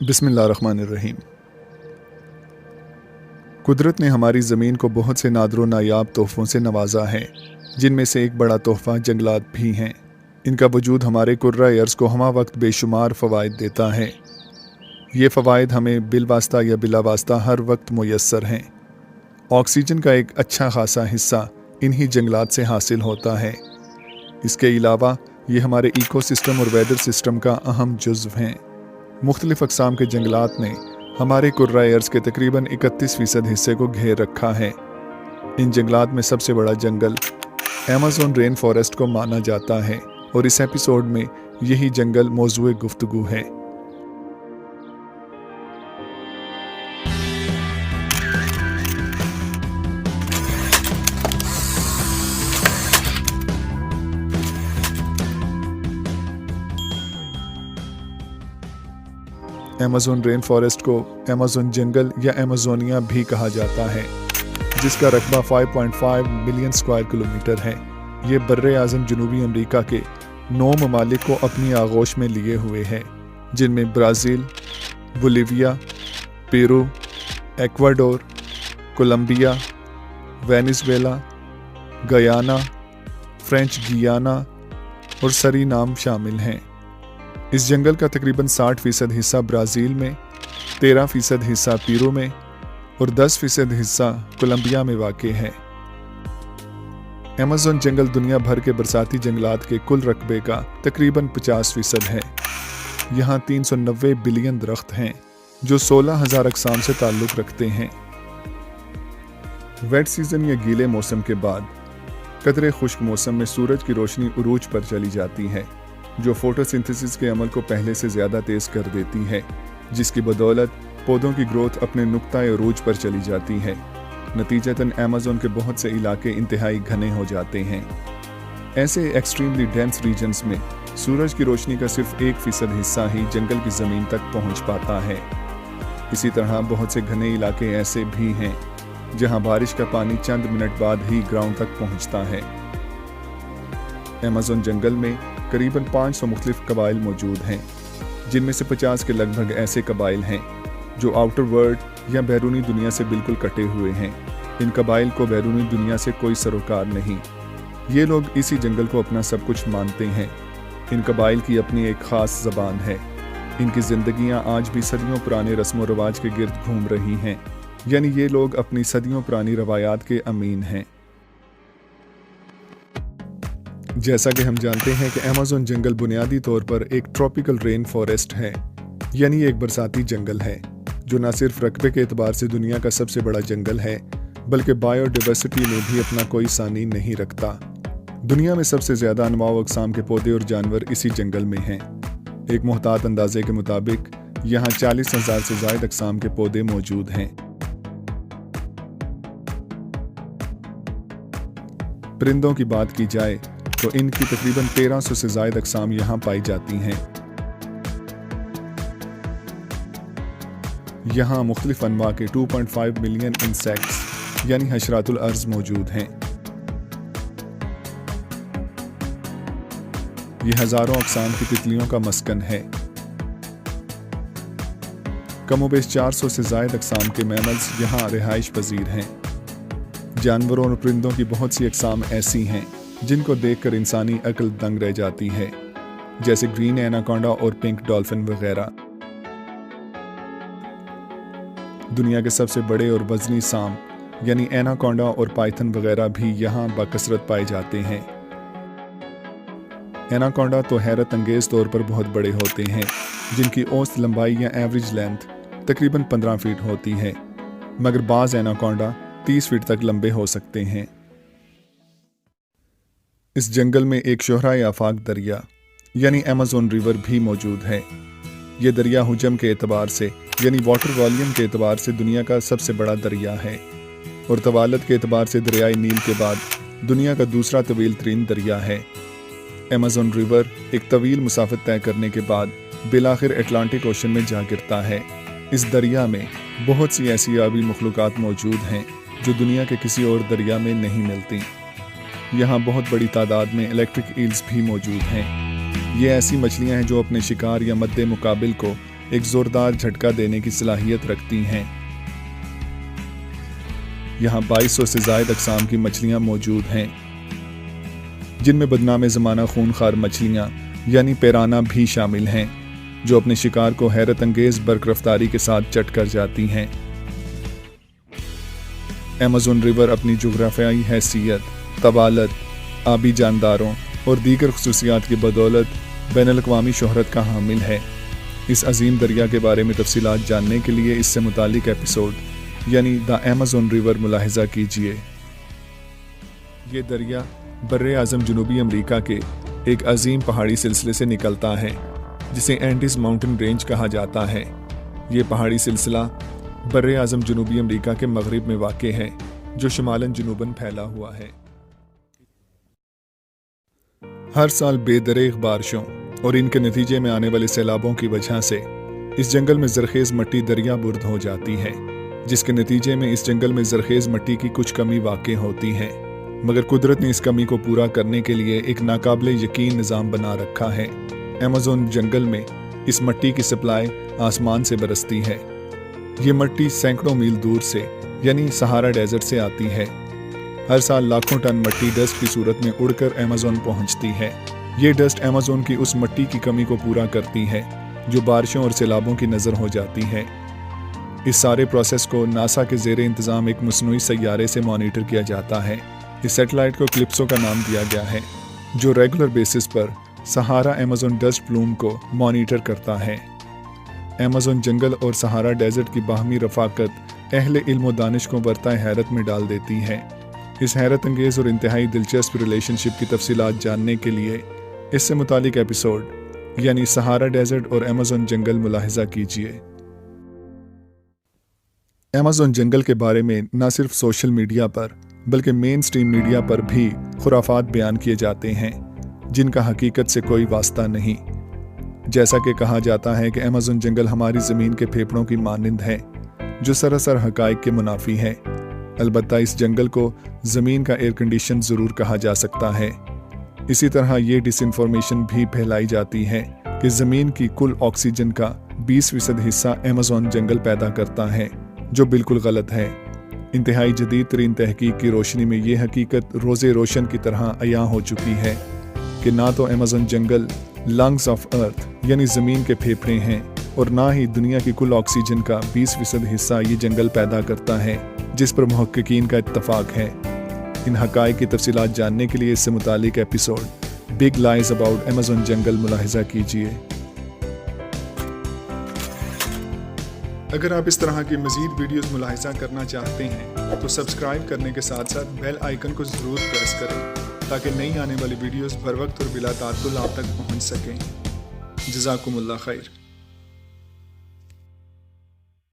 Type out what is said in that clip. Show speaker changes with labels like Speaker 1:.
Speaker 1: बिस्मिल्लाहिर्रहमानिर्रहीम। कुदरत ने हमारी ज़मीन को बहुत से नादर नायाब तोहफ़ों से नवाजा है, जिनमें से एक बड़ा तोहफ़ा जंगलात भी हैं। इनका वजूद हमारे कुर्रा अर्ज़ को हमा वक्त बेशुमार फ़वाइद देता है। ये फ़वाइद हमें बिलवास्ता या बिलावास्ता हर वक्त मुयस्सर हैं। ऑक्सीजन का एक अच्छा खासा हिस्सा इन्हीं जंगलात से हासिल होता है। इसके अलावा ये हमारे इकोसिस्टम और वेदर सिस्टम का अहम जुज़्व हैं। मुख्तलिफ़ अक़साम के जंगलात ने हमारे कुर्रा अर्ज़ के तकरीबन 31% हिस्से को घेर रखा है। इन जंगलात में सबसे बड़ा जंगल अमेज़न रेन फॉरेस्ट को माना जाता है और इस एपिसोड में यही जंगल मौज़ूए गुफ्तगू है। अमेज़न रेन फॉरेस्ट को अमेज़न जंगल या अमेज़ोनिया भी कहा जाता है, जिसका रकबा 5.5 मिलियन स्क्वायर किलोमीटर है। ये बर्रे आज़म जनूबी अमेरिका के 9 ममालिक को अपनी आगोश में लिए हुए है, जिनमें Brazil, Bolivia, Peru, Ecuador, Colombia, Venezuela, Guyana, French Guiana और सरीनाम शामिल हैं। इस जंगल का तकरीबन 60% हिस्सा ब्राज़ील में, 13% हिस्सा पेरू में और 10% हिस्सा कोलंबिया में वाक़े है। अमेज़न जंगल दुनिया भर के बरसाती जंगलात के कुल रकबे का तकरीबन 50% है। यहाँ 390 बिलियन दरख्त हैं, जो 16,000 अक़साम से ताल्लुक़ रखते हैं। वेट सीज़न या गीले मौसम के बाद कतरे खुश्क मौसम में सूरज की रोशनी उरूज पर चली जाती है, जो फोटोसिंथेसिस के अमल को पहले से ज़्यादा तेज़ कर देती है, जिसकी बदौलत पौधों की ग्रोथ अपने नुक्ता उरूज पर चली जाती है। नतीजतन अमेज़न के बहुत से इलाके इंतहाई घने हो जाते हैं। ऐसे एक्सट्रीमली डेंस रीजन्स में सूरज की रोशनी का सिर्फ 1% हिस्सा ही जंगल की ज़मीन तक पहुंच पाता है। इसी तरह बहुत से घने इलाके ऐसे भी हैं जहां बारिश का पानी चंद मिनट बाद ही ग्राउंड तक पहुंचता है। अमेज़न जंगल में करीबन 500 मुख्तलिफ कबाइल मौजूद हैं, जिनमें से 50 के लगभग ऐसे कबाइल हैं जो आउटर वर्ल्ड या बैरूनी दुनिया से बिल्कुल कटे हुए हैं। इन कबाइल को बैरूनी दुनिया से कोई सरोकार नहीं। ये लोग इसी जंगल को अपना सब कुछ मानते हैं। इन कबाइल की अपनी एक ख़ास ज़बान है। इनकी ज़िंदगियाँ आज भी सदियों पुराने रस्म व रवाज के गिर्द घूम रही हैं, यानी ये लोग अपनी सदियों पुरानी रवायात के अमीन हैं। जैसा कि हम जानते हैं कि अमेज़न जंगल बुनियादी तौर पर एक ट्रॉपिकल रेन फॉरेस्ट है, यानी एक बरसाती जंगल है, जो न सिर्फ रकबे के एतबार से दुनिया का सबसे बड़ा जंगल है, बल्कि बायोडाइवर्सिटी में भी अपना कोई सानी नहीं रखता। दुनिया में सबसे ज़्यादा अनवाउ अक़साम के पौधे और जानवर इसी जंगल में हैं। एक मुहतात अंदाजे के मुताबिक यहाँ 40,000 से ज़ायद अक़साम के पौधे मौजूद हैं। परिंदों की बात की जाए तो इनकी तकरीबन 1300 से ज़ायद अक़साम यहाँ पाई जाती हैं। यहाँ मुख्तलिफ अनवा के 2.5 मिलियन इंसेक्ट्स यानी हशरातुल अर्ज़ मौजूद हैं। ये हज़ारों अक़साम की तितलियों का मस्कन है। कमोबेश 400 से ज़ायद अक़साम के मैमल्स यहाँ रिहाइश पजीर हैं। जानवरों और परिंदों की बहुत सी अक़साम ऐसी हैं जिनको देखकर इंसानी अक्ल दंग रह जाती है, जैसे ग्रीन एनाकोंडा और पिंक डॉल्फिन वगैरह। दुनिया के सबसे बड़े और वज़नी सांप यानी एनाकोंडा और पाइथन वगैरह भी यहाँ बकसरत पाए जाते हैं। एनाकोंडा तो हैरत अंगेज़ तौर पर बहुत बड़े होते हैं, जिनकी औसत लंबाई या एवरेज लेंथ तकरीबन 15 फीट होती है, मगर बाज़ एनाकोंडा 30 फीट तक लंबे हो सकते हैं। इस जंगल में एक शोहराए आफाक दरिया यानी अमेज़न रिवर भी मौजूद है। ये दरिया हुजम के एतबार से यानी वाटर वॉल्यूम के एतबार से दुनिया का सबसे बड़ा दरिया है और तवालत के एतबार से दरियाए नील के बाद दुनिया का दूसरा तवील तरीन दरिया है। अमेज़न रिवर एक तवील मुसाफत तय करने के बाद बिलाखिर अटलांटिक ओशन में जा गिरता है। इस दरिया में बहुत सी ऐसी आबी मखलूक़ात मौजूद हैं जो दुनिया के किसी और दरिया में नहीं मिलती। यहाँ बहुत बड़ी तादाद में इलेक्ट्रिक ईल्स भी मौजूद हैं। ये ऐसी मछलियाँ हैं जो अपने शिकार या मद्दे मुकाबिल को एक जोरदार झटका देने की सलाहियत रखती हैं। यहाँ 2200 से ज़ायद अक़साम की मछलियाँ मौजूद हैं, जिनमें बदनाम ज़माना खूनखार मछलियाँ यानी पिराना भी शामिल हैं, जो अपने शिकार को हैरत अंगेज़ बरक़रफ़्तारी के साथ चट कर जाती हैं। अमेज़न रिवर अपनी जोग्राफियाई हैसियत, तबालत, आबी जानदारों और दीगर ख़ुसूसियात की बदौलत बैनुल-अक़वामी शोहरत का हामिल है। इस अजीम दरिया के बारे में तफ़सीलात जानने के लिए इससे मुतालिक एपिसोड यानी द अमेज़न रिवर मुलाहिज़ा कीजिए। ये दरिया बर्रे आज़म जनूबी अमरीका के एक अजीम पहाड़ी सिलसिले से निकलता है, जिसे एंडीज़ माउंटेन रेंज कहा जाता है। ये पहाड़ी सिलसिला बर्रे आज़म जनूबी अमरीका के मगरिब में वाक़े है, जो शुमालन जनूबन फैला हुआ है। हर साल बेदरेग बारिशों और इनके नतीजे में आने वाले सैलाबों की वजह से इस जंगल में ज़रख़ेज़ मिट्टी दरिया बुर्द हो जाती है, जिसके नतीजे में इस जंगल में ज़रख़ेज़ मिट्टी की कुछ कमी वाक़े होती है। मगर कुदरत ने इस कमी को पूरा करने के लिए एक नाकाबिले यकीन निज़ाम बना रखा है। अमेज़न जंगल में इस मिट्टी की सप्लाई आसमान से बरसती है। ये मिट्टी सैकड़ों मील दूर से यानी सहारा डेजर्ट से आती है। हर साल लाखों टन मिट्टी डस्ट की सूरत में उड़कर अमेज़न पहुंचती है। ये डस्ट अमेज़न की उस मिट्टी की कमी को पूरा करती है जो बारिशों और सैलाबों की नज़र हो जाती है। इस सारे प्रोसेस को नासा के ज़ेरे इंतज़ाम एक मसनूई सैयारे से मॉनिटर किया जाता है। इस सैटेलाइट को क्लिप्सो का नाम दिया गया है, जो रेगुलर बेसिस पर सहारा अमेज़न डस्ट प्लूम को मॉनिटर करता है। अमेज़न जंगल और सहारा डेजर्ट की बाहमी रफ़ाकत अहले इल्म व दानिश को बरता हैरत में डाल देती है। इस हैरत अंगेज़ और इंतहाई दिलचस्प रिलेशनशिप की तफसीलात जानने के लिए इससे मुतालिक एपिसोड यानी सहारा डेजर्ट और अमेज़न जंगल मुलाहिज़ा कीजिए। अमेज़न जंगल के बारे में न सिर्फ सोशल मीडिया पर बल्कि मेन स्ट्रीम मीडिया पर भी खुराफात बयान किए जाते हैं, जिनका हकीकत से कोई वास्ता नहीं। जैसा कि कहा जाता है कि अमेज़न जंगल हमारी ज़मीन के फेफड़ों की मानिंद है, जो सरासर हक़ाइक़ के मुनाफी है। अलबत्ता इस जंगल को ज़मीन का एयर कंडीशन ज़रूर कहा जा सकता है। इसी तरह ये डिसइंफॉर्मेशन भी फैलाई जाती है कि ज़मीन की कुल ऑक्सीजन का 20% हिस्सा अमेज़न जंगल पैदा करता है, जो बिल्कुल गलत है। इंतहाई जदीद तरीन तहकीक की रोशनी में ये हकीकत रोज़े रोशन की तरह अयां हो चुकी है कि ना तो Amazon jungle lungs of earth यानी ज़मीन के फेफड़े हैं, और ना ही दुनिया की कुल ऑक्सीजन का 20% हिस्सा ये जंगल पैदा करता है, जिस पर मुहक्किकीन का इत्तफाक है। इन हक़ाइक़ की तफसीलात जानने के लिए इससे मुतालिक episode big lies about Amazon जंगल मुलाहिज़ा कीजिए। अगर आप इस तरह की मज़ीद वीडियोज़ मुलाहिज़ा करना चाहते हैं तो सब्सक्राइब करने के साथ साथ बेल आइकन को ज़रूर प्रेस करें, ताकि नई आने वाली वीडियोज़ बर वक्त और बिला तात्तुल आप तक पहुँच सकें। जज़ाकुमुल्लाह खैर।